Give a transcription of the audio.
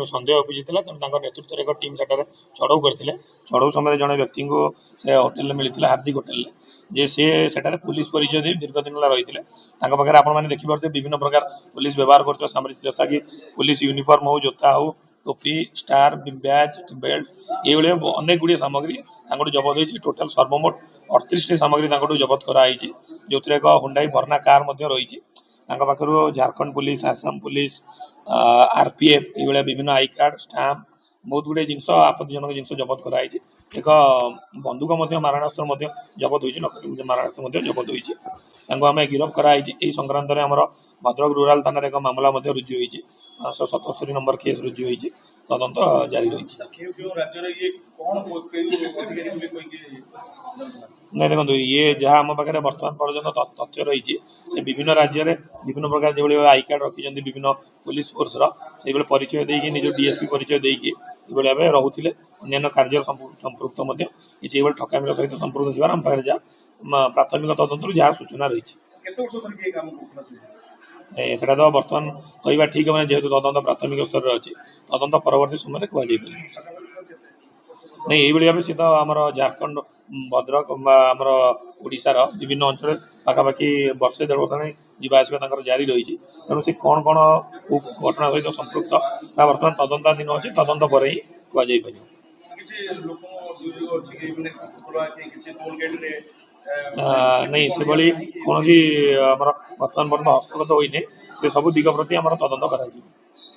सन्देह उपजिता तेणु नेतृत्व में एक टीम सेठार चढ़ऊ करते चढ़ऊ समय जड़े व्यक्ति को से होटेल मिलता हार्दिक होटेल जे सी सेठार पुलिस परिचय दे दीर्घ दिन रही पाखे आपने देखिपे विभिन्न प्रकार पुलिस व्यवहार कर सामरिक जथा कि पुलिस यूनिफॉर्म हो जोता हो टोपी स्टार बैज बेल्ट ये अनेक गुड़िया सामग्री जबत होती टोटाल सर्वमोट 38 सामग्री जबत कराई जो एक हुंडाई भरना कार रही पाखर Jharkhand police Assam police RPF ये विभिन्न आई कार्ड स्टाम्प बहुत गुड़े जिनस आपत्तिजनक जिनस जबत कराई एक बंदूक मारणास्त्र जबत होती मारणास्त्र जबत होती आम गिरफ्त कराई संक्रांत में आमर भद्रक रूराल थाना एक मामला रुजु होती 577 नंबर केस रुजु होती तदंत जारी रही नहीं देखो ये जहाँ आम पाखे बर्तमान पर्यटन तथ्य रही से विभिन्न राज्य में विभिन्न प्रकार जो आई कार्ड रखी विभिन्न पुलिस फोर्स रो परिचय देकी निज डीएसपी परिचय देकी भाव रोते अन्य कार्य संपृक्त किसी ठकामी सहित संपृक्त थी आम पाखे जहाँ प्राथमिक तदंतर जहाँ सूचना रही सेटा तो बर्तमान कहवा ठीक मैंने जेहेतु तदंत प्राथमिक स्तर में अच्छी तदंत परवर्ती समय कह नहीं ये भाव सी तो आम झारखंड भद्रक आमर ओडार विभिन्न अंचल पाखापाखि वर्षे 1.5 वर्ष जावासवा जारी रही तेणु से कौन कौन घटना सहित संपृक्त बर्तमान तदंताधीन अच्छे तदंत पर ही कहुपर नहीं से भाई कौन आम बर्तमान पर्यटन हस्तगत होने से सब दिग प्रति आम तदंत कर